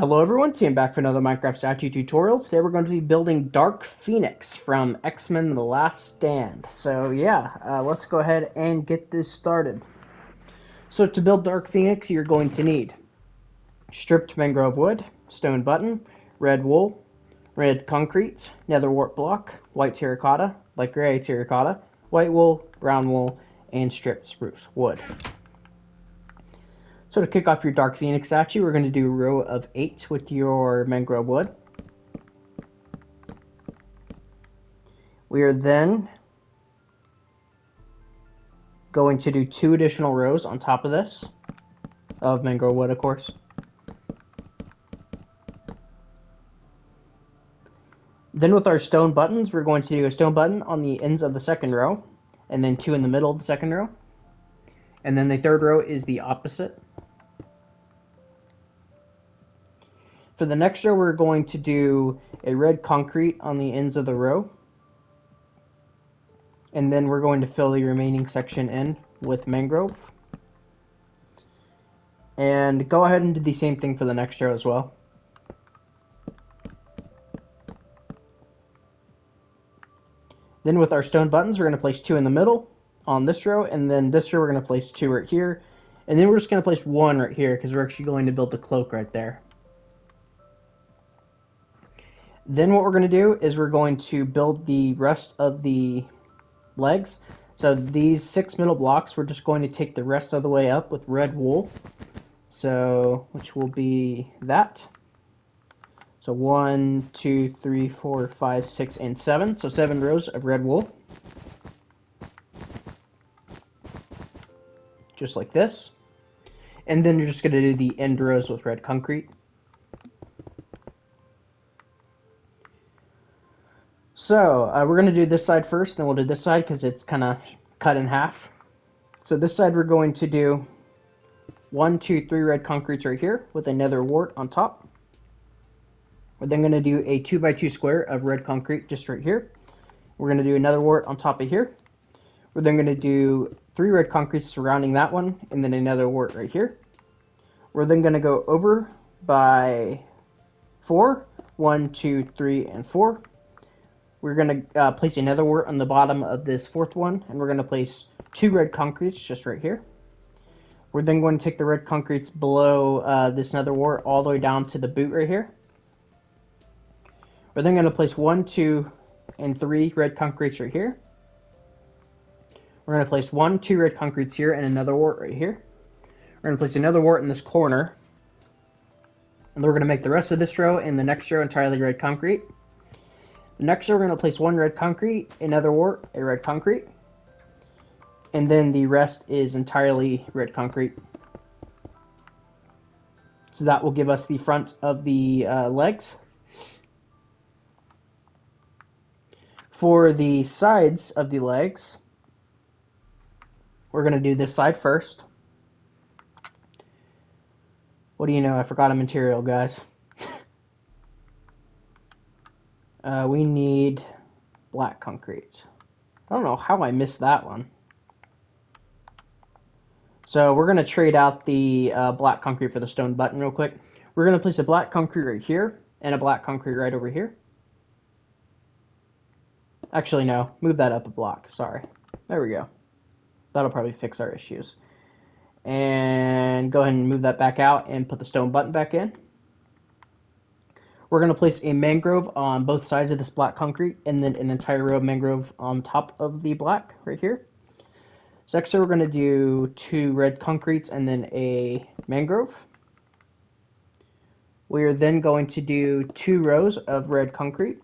Hello everyone, Tim back for another Minecraft statue tutorial. Today we're going to be building Dark Phoenix from X-Men The Last Stand. So yeah, let's go ahead and get this started. So to build Dark Phoenix, you're going to need stripped mangrove wood, stone button, red wool, red concrete, nether wart block, white terracotta, light gray terracotta, white wool, brown wool, and stripped spruce wood. So to kick off your Dark Phoenix statue, we're going to do a row of 8 with your mangrove wood. We are then going to do 2 additional rows on top of this, of mangrove wood, of course. Then with our stone buttons, we're going to do a stone button on the ends of the second row, and then 2 in the middle of the second row. And then the third row is the opposite. For the next row, we're going to do a red concrete on the ends of the row. And then we're going to fill the remaining section in with mangrove. And go ahead and do the same thing for the next row as well. Then with our stone buttons, we're going to place 2 in the middle on this row. And then this row, we're going to place 2 right here. And then we're just going to place 1 right here because we're actually going to build the cloak right there. Then what we're going to do is we're going to build the rest of the legs. So these 6 middle blocks, we're just going to take the rest of the way up with red wool. So, which will be that. So 1, 2, 3, 4, 5, 6, and 7. So 7 rows of red wool. Just like this. And then you're just going to do the end rows with red concrete. So, we're going to do this side first, then we'll do this side because it's kind of cut in half. So this side we're going to do 1, 2, 3 red concretes right here with a nether wart on top. We're then going to do a 2x2 square of red concrete just right here. We're going to do another wart on top of here. We're then going to do 3 red concretes surrounding that one, and then another wart right here. We're then going to go over by 4, 1, 2, 3, and 4. We're going to place another wart on the bottom of this 4th one, and we're going to place 2 red concretes just right here. We're then going to take the red concretes below this nether wart all the way down to the boot right here. We're then going to place 1, 2, and 3 red concretes right here. We're going to place 1, 2 red concretes here and another wart right here. We're going to place another wart in this corner. And then we're going to make the rest of this row and the next row entirely red concrete. The next row, we're going to place 1 red concrete, another wart, a red concrete. And then the rest is entirely red concrete. So that will give us the front of the legs. For the sides of the legs, we're going to do this side first. What do you know? I forgot a material, guys. We need black concrete. I don't know how I missed that one. So we're going to trade out the black concrete for the stone button real quick. We're going to place a black concrete right here and a black concrete right over here. Actually, no. Move that up a block. Sorry. There we go. That'll probably fix our issues. And go ahead and move that back out and put the stone button back in. We're going to place a mangrove on both sides of this black concrete and then an entire row of mangrove on top of the black right here. So next we're going to do 2 red concretes and then a mangrove. We are then going to do 2 rows of red concrete.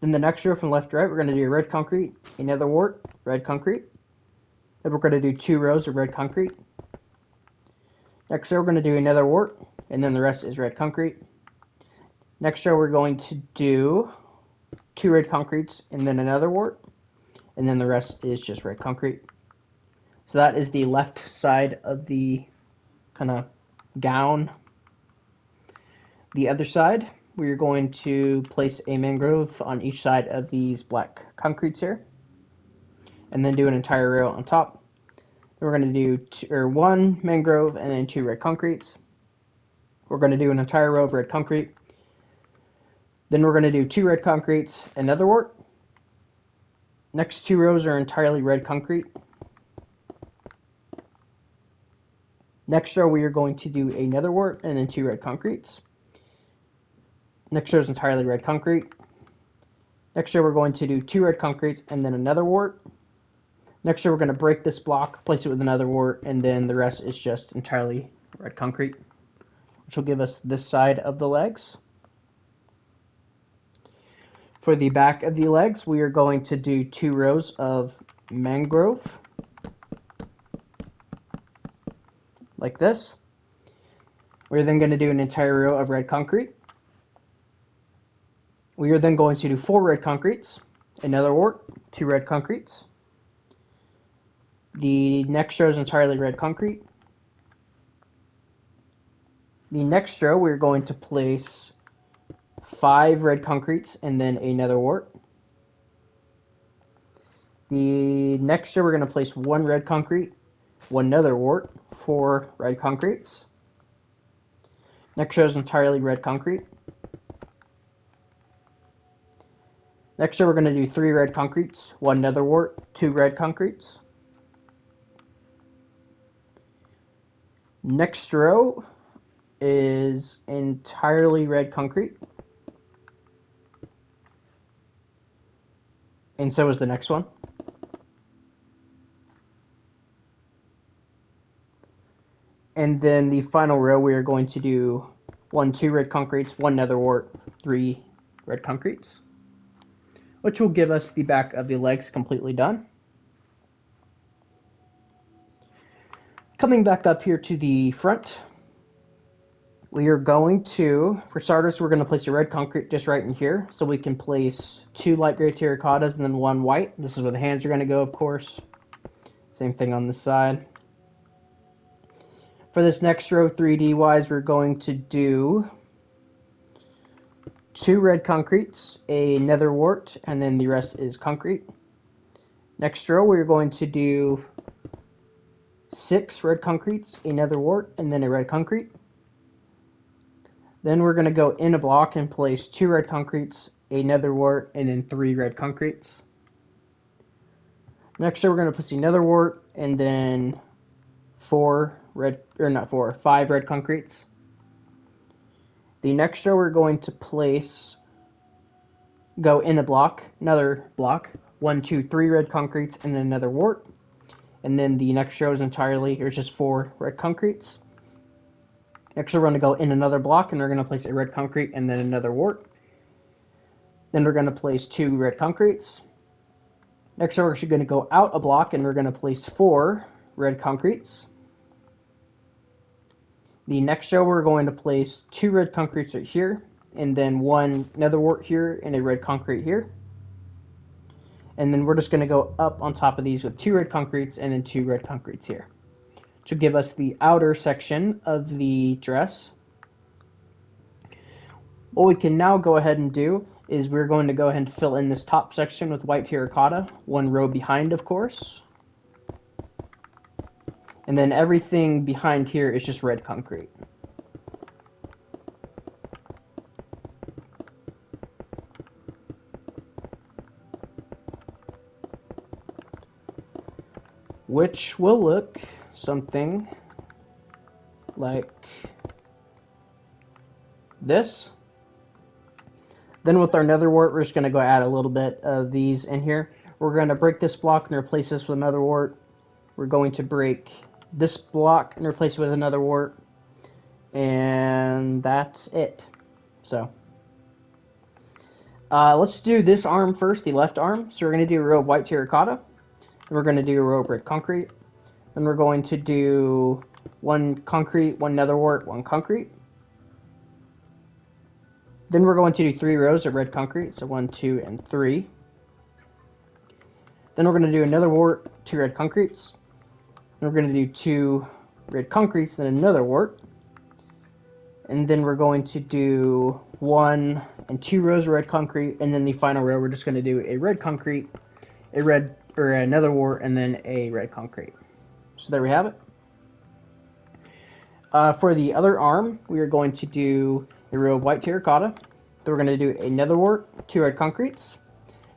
Then the next row from left to right, we're going to do red concrete, another wart, red concrete. Then we're going to do 2 rows of red concrete. Next row we're going to do another wart, and then the rest is red concrete. Next row we're going to do 2 red concretes and then another wart, and then the rest is just red concrete. So that is the left side of the kind of gown. The other side, we're going to place a mangrove on each side of these black concretes here, and then do an entire row on top. Then we're going to do 1 mangrove and then 2 red concretes. we're going to do an entire row of red concrete. Then we're going to do 2 red concretes, another wart. Next 2 rows are entirely red concrete. Next row we are going to do another wart and then 2 red concretes. Next row is entirely red concrete. Next row we're going to do 2 red concretes and then another wart. Next row we're going to break this block, place it with another wart, and then the rest is just entirely red concrete, which will give us this side of the legs. For the back of the legs, we are going to do 2 rows of mangrove, like this. We're then going to do an entire row of red concrete. We are then going to do 4 red concretes, another wart, 2 red concretes. The next row is entirely red concrete. The next row, we're going to place 5 red concretes and then another wart. The next row, we're going to place 1 red concrete, 1 another wart, 4 red concretes. Next row is entirely red concrete. Next row, we're going to do 3 red concretes, 1 another wart, 2 red concretes. Next row is entirely red concrete. And so is the next one. And then the final row, we are going to do 1, 2 red concretes, 1 nether wart, 3 red concretes, which will give us the back of the legs completely done. Coming back up here to the front, we are going to, for starters, we're going to place a red concrete just right in here, so we can place 2 light gray terracottas and then 1 white. This is where the hands are going to go, of course. Same thing on this side. For this next row, 3D wise, we're going to do 2 red concretes, a nether wart, and then the rest is concrete. Next row, we're going to do 6 red concretes, a nether wart, and then a red concrete. Then we're going to go in a block and place 2 red concretes, a nether wart, and then 3 red concretes. Next row, we're going to place another wart, and then 5 red concretes. The next row, we're going to go in a block, another block, 1, 2, 3 red concretes, and then another wart. And then the next row is entirely, or just 4 red concretes. Next we're going to go in another block, and we're going to place a red concrete and then another wart. Then we're going to place 2 red concretes. Next we're actually going to go out a block, and we're going to place 4 red concretes. The next row we're going to place 2 red concretes right here, and then 1 nether wart here, and a red concrete here. And then we're just going to go up on top of these with 2 red concretes and then 2 red concretes here, which will give us the outer section of the dress. What we can now go ahead and do is we're going to go ahead and fill in this top section with white terracotta, 1 row behind, of course. And then everything behind here is just red concrete. Which will look something like this. Then with our nether wart, we're just going to go add a little bit of these in here. We're going to break this block and replace this with another wart. We're going to break this block and replace it with another wart. And that's it. So let's do this arm first, the left arm. So we're going to do a row of white terracotta. Then we're going to do a row of red concrete. Then we're going to do 1 concrete, 1 nether wart, 1 concrete. Then we're going to do 3 rows of red concrete, so 1, 2, and 3. Then we're going to do another wart, 2 red concretes. Then we're going to do 2 red concretes, then another wart. And then we're going to do 1 and 2 rows of red concrete, and then the final row we're just going to do a red concrete, another wart, and then a red concrete. So there we have it. For the other arm, we are going to do a row of white terracotta. Then we're going to do a nether wart, 2 red concretes.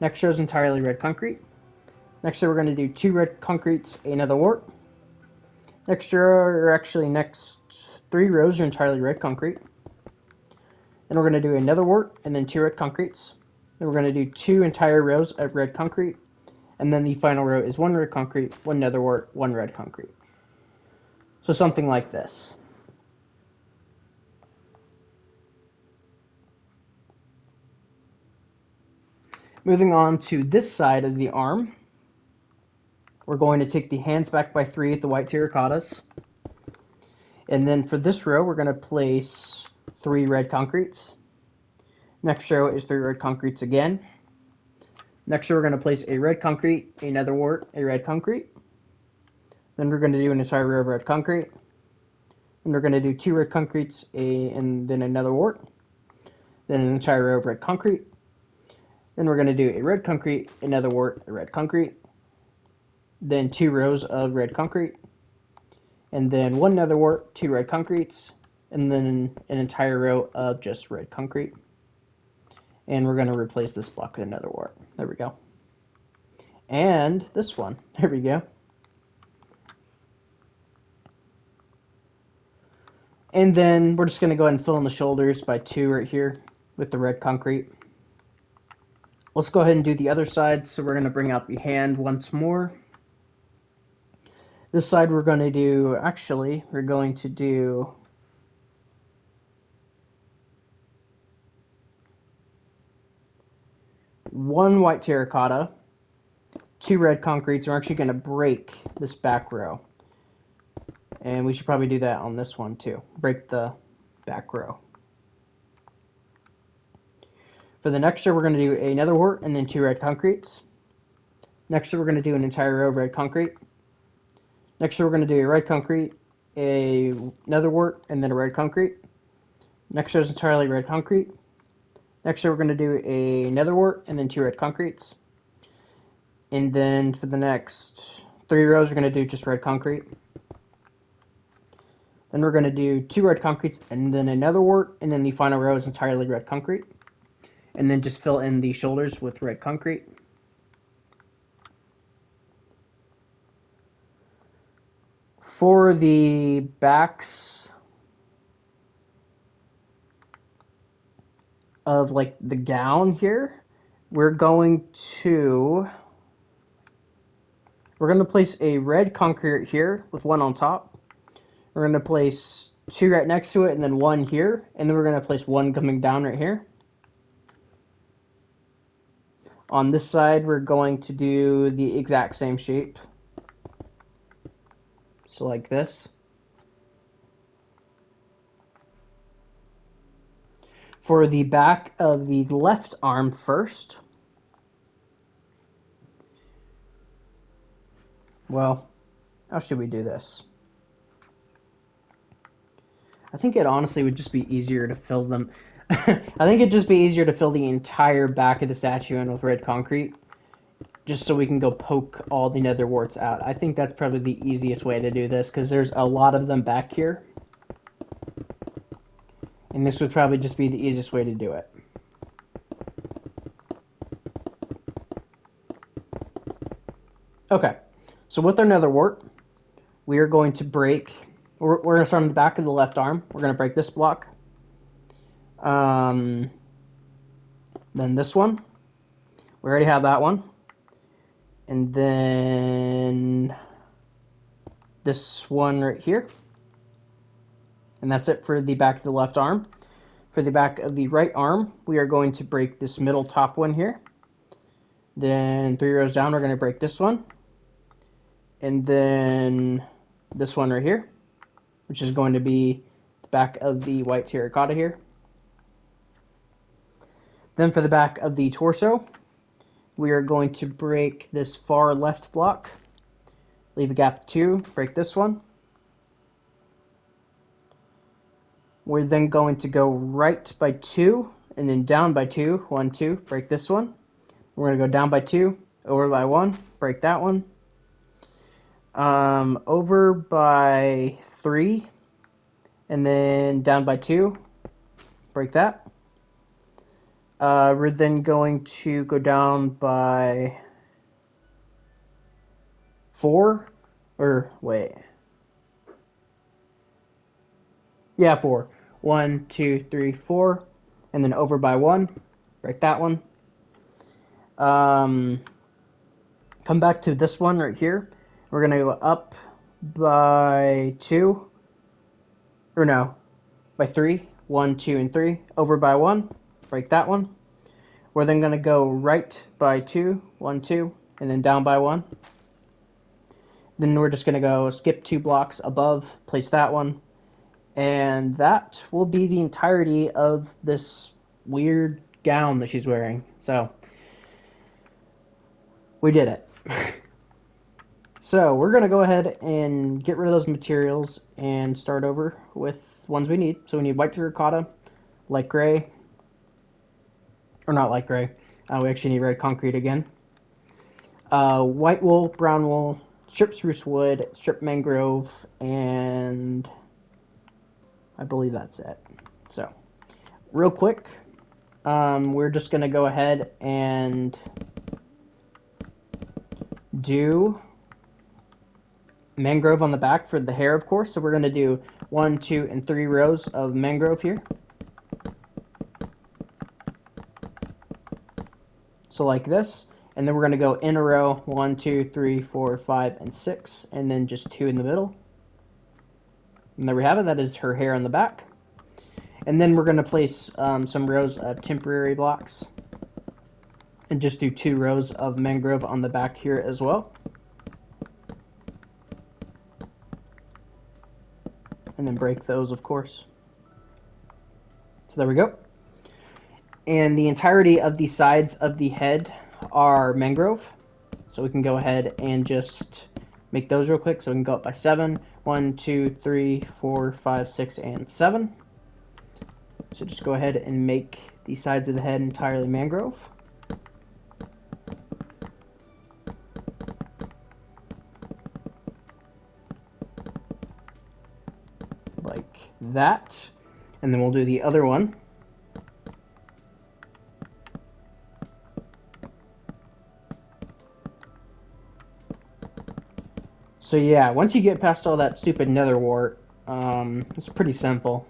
Next row is entirely red concrete. Next row we're going to do 2 red concretes, a nether wart. Next row, or actually next 3 rows are entirely red concrete. Then we're going to do a nether wart and then 2 red concretes. Then we're going to do 2 entire rows of red concrete. And then the final row is 1 red concrete, 1 nether wart, 1 red concrete. So something like this. Moving on to this side of the arm, we're going to take the hands back by 3 at the white terracottas. And then for this row, we're going to place 3 red concretes. Next row is 3 red concretes again. Next row, we're going to place a red concrete, a nether wart, a red concrete. Then we're going to do an entire row of red concrete. And we're going to do 2 red concretes, and then another wart. Then an entire row of red concrete. Then we're going to do a red concrete, another wart, a red concrete. Then 2 rows of red concrete. And then 1 nether wart, 2 red concretes. And then an entire row of just red concrete. And we're going to replace this block with another wart. There we go. And this one. There we go. And then we're just going to go ahead and fill in the shoulders by 2 right here with the red concrete. Let's go ahead and do the other side. So we're going to bring out the hand once more. This side we're going to do, actually, we're going to do one white terracotta, 2 red concretes. We're actually going to break this back row. And we should probably do that on this one too. Break the back row. For the next row, we're going to do another wart and then 2 red concretes. Next row, we're going to do an entire row of red concrete. Next row, we're going to do a red concrete, another wart, and then a red concrete. Next row is entirely red concrete. Next row, we're going to do another wart and then 2 red concretes. And then for the next 3 rows, we're going to do just red concrete. Then we're going to do 2 red concretes and then another wart, and then the final row is entirely red concrete. And then just fill in the shoulders with red concrete. For the backs of like the gown here, we're going to place a red concrete here with 1 on top. We're going to place 2 right next to it and then 1 here. And then we're going to place 1 coming down right here. On this side, we're going to do the exact same shape. So like this. For the back of the left arm first. Well, how should we do this? I think it honestly would just be easier to fill them. I think it'd just be easier to fill the entire back of the statue in with red concrete. Just so we can go poke all the nether warts out. I think that's probably the easiest way to do this, because there's a lot of them back here. And this would probably just be the easiest way to do it. Okay, so with our nether wart, we are going to break... We're going to start on the back of the left arm. We're going to break this block. Then this one. We already have that one. And then this one right here. And that's it for the back of the left arm. For the back of the right arm, we are going to break this middle top one here. Then 3 rows down, we're going to break this one. And then this one right here, which is going to be the back of the white terracotta here. Then for the back of the torso, we are going to break this far left block, leave a gap 2, break this one. We're then going to go right by 2, and then down by 2, 1, 2, break this one. We're going to go down by 2, over by 1, break that one. Over by 3, and then down by 2, break that. We're then going to go down by 4, or wait. Yeah, 4. 1, 2, 3, 4, and then over by 1, break that one. Come back to this one right here. We're going to go up by 2, or no, by 3. 1, 2, and 3, over by 1, break that one. We're then going to go right by 2, 1, 2, and then down by 1. Then we're just going to go skip 2 blocks above, place that one, and that will be the entirety of this weird gown that she's wearing. So, we did it. So, we're going to go ahead and get rid of those materials and start over with ones we need. So we need white terracotta, light gray, or not light gray, we actually need red concrete again. White wool, brown wool, strip spruce wood, strip mangrove, and I believe that's it. So, real quick, we're just going to go ahead and do mangrove on the back for the hair, of course. So we're going to do 1, 2, and 3 rows of mangrove here. So like this. And then we're going to go in a row, 1, 2, 3, 4, 5, and 6, and then just 2 in the middle. And there we have it. That is her hair on the back. And then we're going to place some rows of temporary blocks. And just do 2 rows of mangrove on the back here as well. And then break those, of course. So there we go. And the entirety of the sides of the head are mangrove. So we can go ahead and just make those real quick. So we can go up by 7. 1, 2, 3, 4, 5, 6, and 7. So just go ahead and make the sides of the head entirely mangrove. Like that. And then we'll do the other one. So yeah, once you get past all that stupid nether wart, it's pretty simple.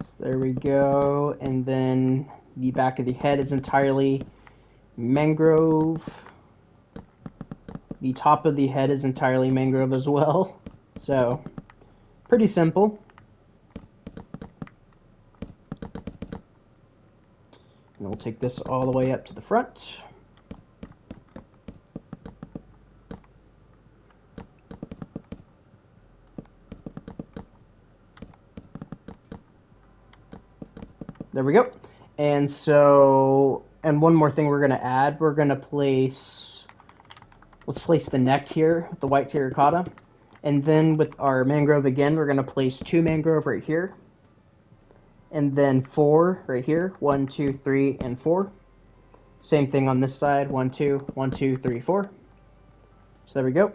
So there we go, and then the back of the head is entirely mangrove. The top of the head is entirely mangrove as well. So, pretty simple. And we'll take this all the way up to the front. There we go. And so, and one more thing we're going to add, we're going to place, let's place the neck here with the white terracotta. And then with our mangrove again, we're going to place 2 mangrove right here. And then 4 right here. 1, 2, 3, and 4. Same thing on this side. 1, 2, 1, 2, 3, 4. So there we go.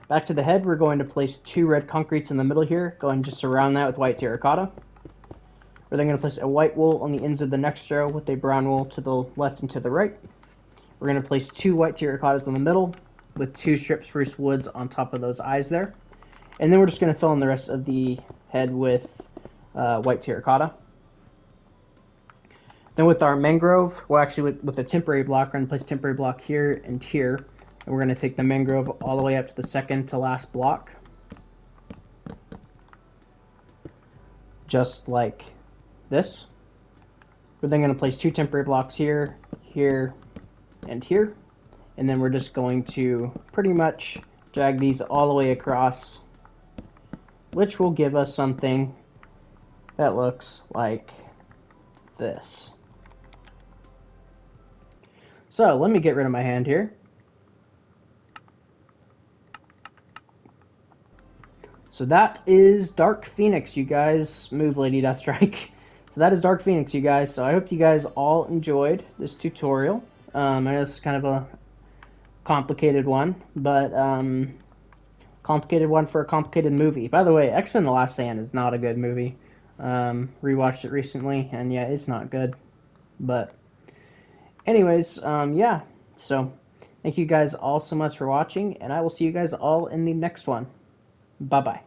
Back to the head, we're going to place 2 red concretes in the middle here. Go and just surround that with white terracotta. We're then going to place a white wool on the ends of the next row with a brown wool to the left and to the right. We're going to place 2 white terracottas in the middle with 2 strip spruce woods on top of those eyes there. And then we're just going to fill in the rest of the head with white terracotta. Then with our mangrove, well actually with the temporary block, we're going to place temporary block here and here. And we're going to take the mangrove all the way up to the second to last block. Just like this. We're then going to place 2 temporary blocks here, here, and here. And then we're just going to pretty much drag these all the way across, which will give us something that looks like this. So let me get rid of my hand here. So that is Dark Phoenix, you guys. Move, Lady Deathstrike. So that is Dark Phoenix, you guys. So I hope you guys all enjoyed this tutorial. I know it's kind of a complicated one, but complicated one for a complicated movie. By the way, X-Men: The Last Stand is not a good movie. Rewatched it recently, and yeah, it's not good. But anyways, yeah. So thank you guys all so much for watching, and I will see you guys all in the next one. Bye bye.